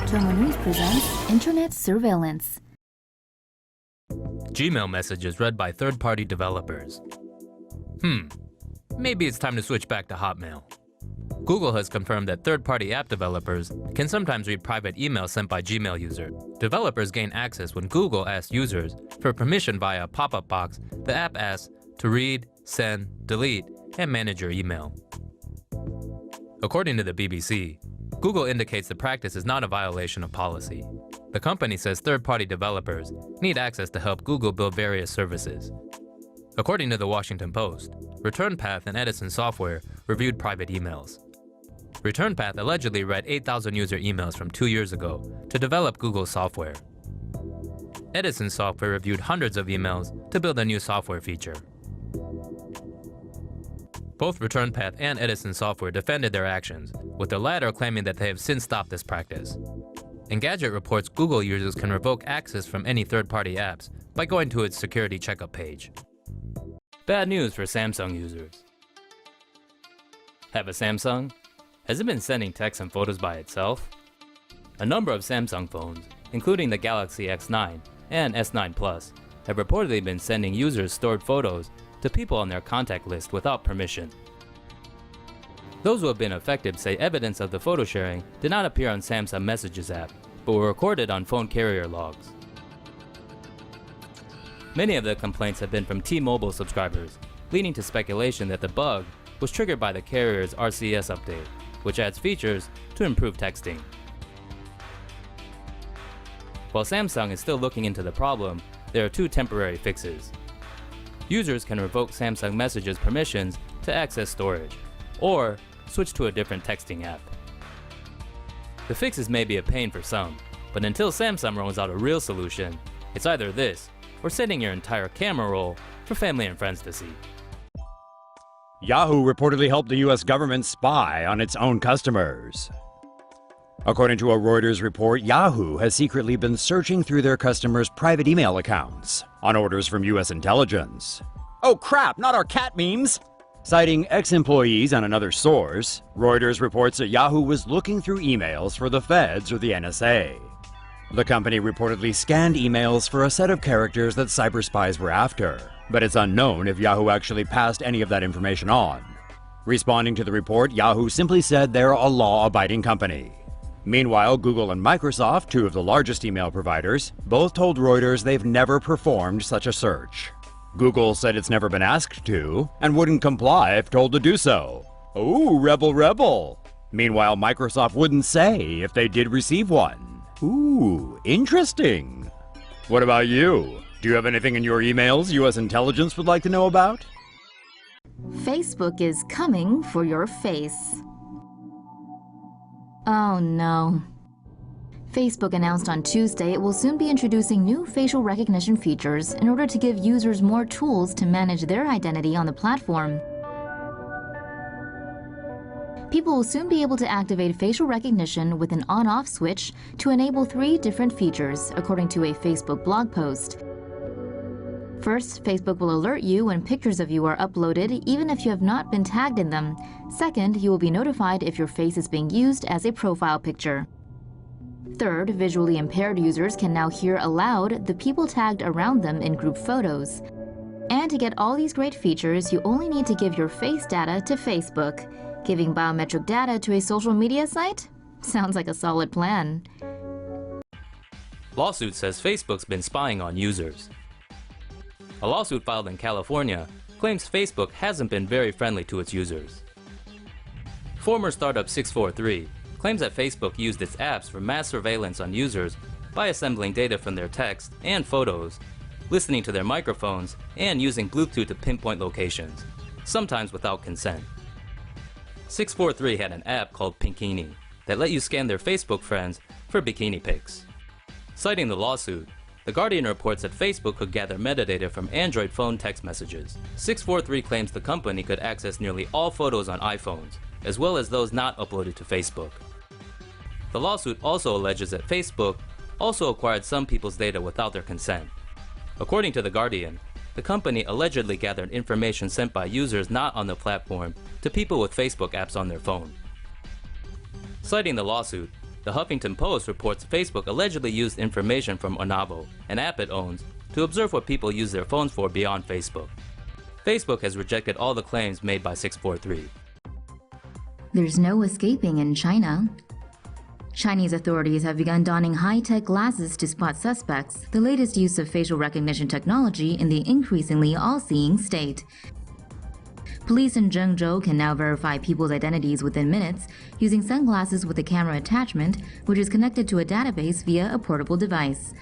TomoNews presents Internet Surveillance. Gmail messages read by third-party developers. Maybe it's time to switch back to Hotmail. Google has confirmed that third-party app developers can sometimes read private emails sent by Gmail users. Developers gain access when Google asks users for permission via a pop-up box the app asks to read, send, delete, and manage your email. According to the BBC, Google indicates the practice is not a violation of policy. The company says third-party developers need access to help Google build various services. According to the Washington Post, ReturnPath and Edison Software reviewed private emails. ReturnPath allegedly read 8,000 user emails from 2 years ago to develop Google's software. Edison Software reviewed hundreds of emails to build a new software feature. Both ReturnPath and Edison Software defended their actions, with the latter claiming that they have since stopped this practice. Engadget reports Google users can revoke access from any third-party apps by going to its security checkup page. Bad news for Samsung users. Have a Samsung? Has it been sending texts and photos by itself? A number of Samsung phones, including the Galaxy S9 and S9 Plus, have reportedly been sending users stored photos to people on their contact list without permission. Those who have been affected say evidence of the photo sharing did not appear on Samsung Messages app, but were recorded on phone carrier logs. Many of the complaints have been from T-Mobile subscribers, leading to speculation that the bug was triggered by the carrier's RCS update, which adds features to improve texting. While Samsung is still looking into the problem, there are two temporary fixes. Users can revoke Samsung Messages permissions to access storage, or switch to a different texting app. The fixes may be a pain for some, but until Samsung rolls out a real solution, it's either this, or sending your entire camera roll for family and friends to see. Yahoo reportedly helped the US government spy on its own customers. According to a Reuters report, Yahoo has secretly been searching through their customers' private email accounts on orders from US intelligence. Oh crap, not our cat memes! Citing ex-employees and another source, Reuters reports that Yahoo was looking through emails for the feds or the NSA. The company reportedly scanned emails for a set of characters that cyber spies were after, but it's unknown if Yahoo actually passed any of that information on. Responding to the report, Yahoo simply said they're a law-abiding company. Meanwhile, Google and Microsoft, two of the largest email providers, both told Reuters they've never performed such a search. Google said it's never been asked to, and wouldn't comply if told to do so. Ooh, rebel. Meanwhile, Microsoft wouldn't say if they did receive one. Ooh, interesting. What about you? Do you have anything in your emails US intelligence would like to know about? Facebook is coming for your face. Oh no. Facebook announced on Tuesday it will soon be introducing new facial recognition features in order to give users more tools to manage their identity on the platform. People will soon be able to activate facial recognition with an on-off switch to enable 3 different features, according to a Facebook blog post. First, Facebook will alert you when pictures of you are uploaded, even if you have not been tagged in them. Second, you will be notified if your face is being used as a profile picture. Third, visually impaired users can now hear aloud the people tagged around them in group photos. And to get all these great features, you only need to give your face data to Facebook. Giving biometric data to a social media site? Sounds like a solid plan. Lawsuit says Facebook's been spying on users. A lawsuit filed in California claims Facebook hasn't been very friendly to its users. Former startup 643 claims that Facebook used its apps for mass surveillance on users by assembling data from their text and photos, listening to their microphones, and using Bluetooth to pinpoint locations, sometimes without consent. 643 had an app called Pinkini that let you scan their Facebook friends for bikini pics. Citing the lawsuit, The Guardian reports that Facebook could gather metadata from Android phone text messages. 643 claims the company could access nearly all photos on iPhones, as well as those not uploaded to Facebook. The lawsuit also alleges that Facebook also acquired some people's data without their consent. According to The Guardian, the company allegedly gathered information sent by users not on the platform to people with Facebook apps on their phone. Citing the lawsuit, The Huffington Post reports Facebook allegedly used information from Onavo, an app it owns, to observe what people use their phones for beyond Facebook. Facebook has rejected all the claims made by 643. There's no escaping in China. Chinese authorities have begun donning high-tech glasses to spot suspects, the latest use of facial recognition technology in the increasingly all-seeing state. Police in Zhengzhou can now verify people's identities within minutes using sunglasses with a camera attachment, which is connected to a database via a portable device.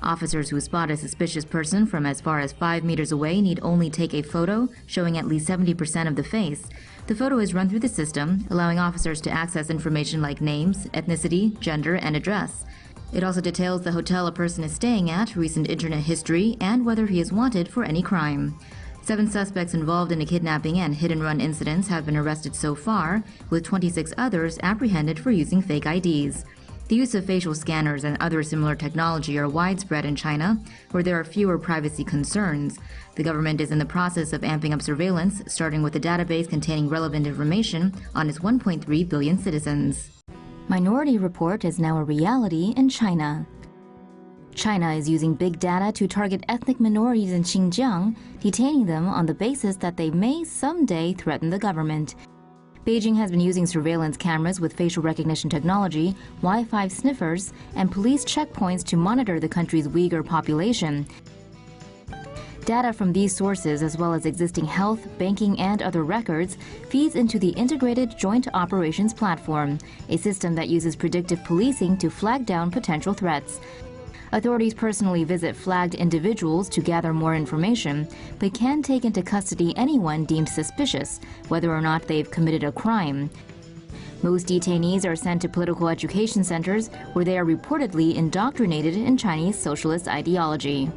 Officers who spot a suspicious person from as far as 5 meters away need only take a photo showing at least 70% of the face. The photo is run through the system, allowing officers to access information like names, ethnicity, gender, and address. It also details the hotel a person is staying at, recent internet history, and whether he is wanted for any crime. 7 suspects involved in a kidnapping and hit-and-run incidents have been arrested so far, with 26 others apprehended for using fake IDs. The use of facial scanners and other similar technology are widespread in China, where there are fewer privacy concerns. The government is in the process of amping up surveillance, starting with a database containing relevant information on its 1.3 billion citizens. Minority Report is now a reality in China. China is using big data to target ethnic minorities in Xinjiang, detaining them on the basis that they may someday threaten the government. Beijing has been using surveillance cameras with facial recognition technology, Wi-Fi sniffers, and police checkpoints to monitor the country's Uyghur population. Data from these sources, as well as existing health, banking, and other records, feeds into the Integrated Joint Operations Platform, a system that uses predictive policing to flag down potential threats. Authorities personally visit flagged individuals to gather more information, but can take into custody anyone deemed suspicious, whether or not they've committed a crime. Most detainees are sent to political education centers where they are reportedly indoctrinated in Chinese socialist ideology.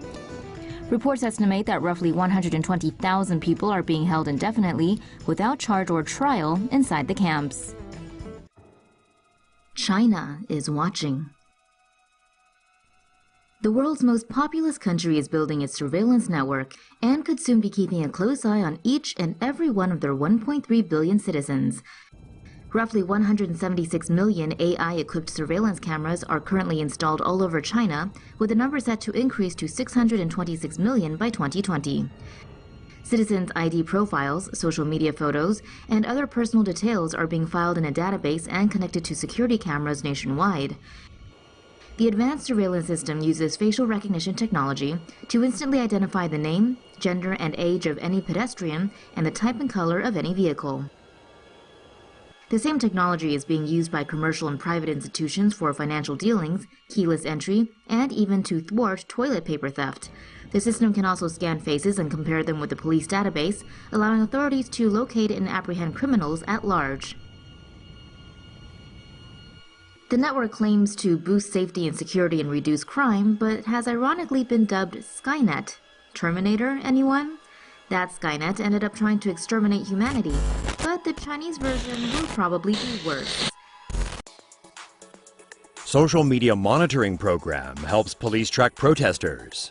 Reports estimate that roughly 120,000 people are being held indefinitely without charge or trial inside the camps. China is watching. The world's most populous country is building its surveillance network and could soon be keeping a close eye on each and every one of their 1.3 billion citizens. Roughly 176 million AI-equipped surveillance cameras are currently installed all over China, with the number set to increase to 626 million by 2020. Citizens' ID profiles, social media photos, and other personal details are being filed in a database and connected to security cameras nationwide. The advanced surveillance system uses facial recognition technology to instantly identify the name, gender, and age of any pedestrian and the type and color of any vehicle. The same technology is being used by commercial and private institutions for financial dealings, keyless entry, and even to thwart toilet paper theft. The system can also scan faces and compare them with the police database, allowing authorities to locate and apprehend criminals at large. The network claims to boost safety and security and reduce crime, but has ironically been dubbed Skynet. Terminator, anyone? That Skynet ended up trying to exterminate humanity, but the Chinese version will probably be worse. Social media monitoring program helps police track protesters.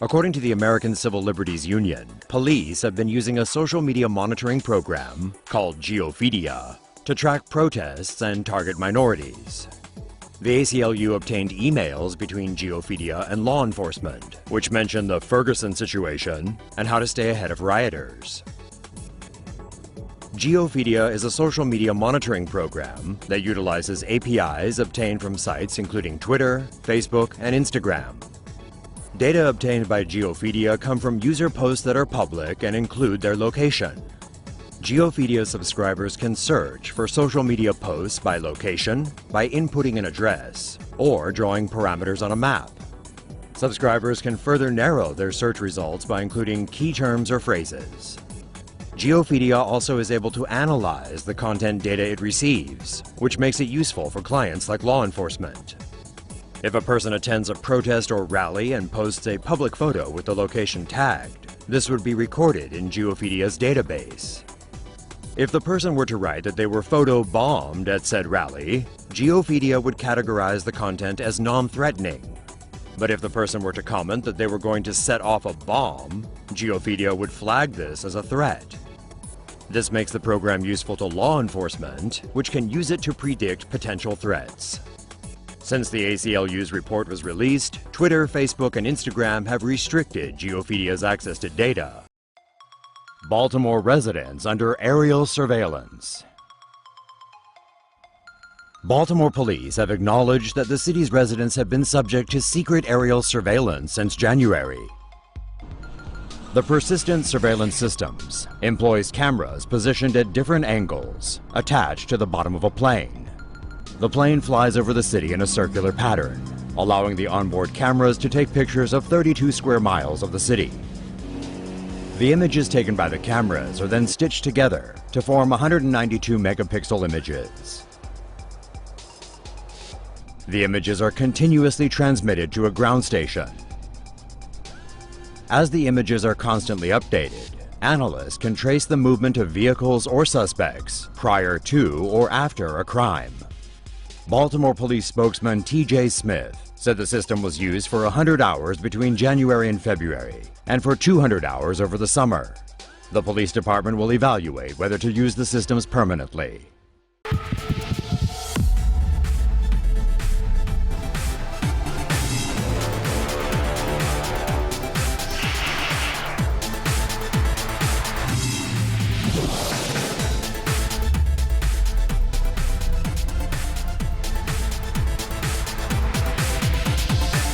According to the American Civil Liberties Union, police have been using a social media monitoring program called Geophidia to track protests and target minorities. The ACLU obtained emails between Geophidia and law enforcement, which mention the Ferguson situation and how to stay ahead of rioters. Geophidia is a social media monitoring program that utilizes APIs obtained from sites including Twitter, Facebook, and Instagram. Data obtained by Geophidia come from user posts that are public and include their location. Geophidia subscribers can search for social media posts by location, by inputting an address, or drawing parameters on a map. Subscribers can further narrow their search results by including key terms or phrases. Geophidia also is able to analyze the content data it receives, which makes it useful for clients like law enforcement. If a person attends a protest or rally and posts a public photo with the location tagged, this would be recorded in Geophidia's database. If the person were to write that they were photo-bombed at said rally, Geophidia would categorize the content as non-threatening. But if the person were to comment that they were going to set off a bomb, Geophidia would flag this as a threat. This makes the program useful to law enforcement, which can use it to predict potential threats. Since the ACLU's report was released, Twitter, Facebook, and Instagram have restricted Geofedia's access to data. Baltimore residents under aerial surveillance. Baltimore police have acknowledged that the city's residents have been subject to secret aerial surveillance since January. The Persistent Surveillance Systems employs cameras positioned at different angles, attached to the bottom of a plane. The plane flies over the city in a circular pattern, allowing the onboard cameras to take pictures of 32 square miles of the city. The images taken by the cameras are then stitched together to form 192 megapixel images. The images are continuously transmitted to a ground station. As the images are constantly updated, analysts can trace the movement of vehicles or suspects prior to or after a crime. Baltimore police spokesman T.J. Smith said the system was used for 100 hours between January and February, and for 200 hours over the summer. The police department will evaluate whether to use the systems permanently.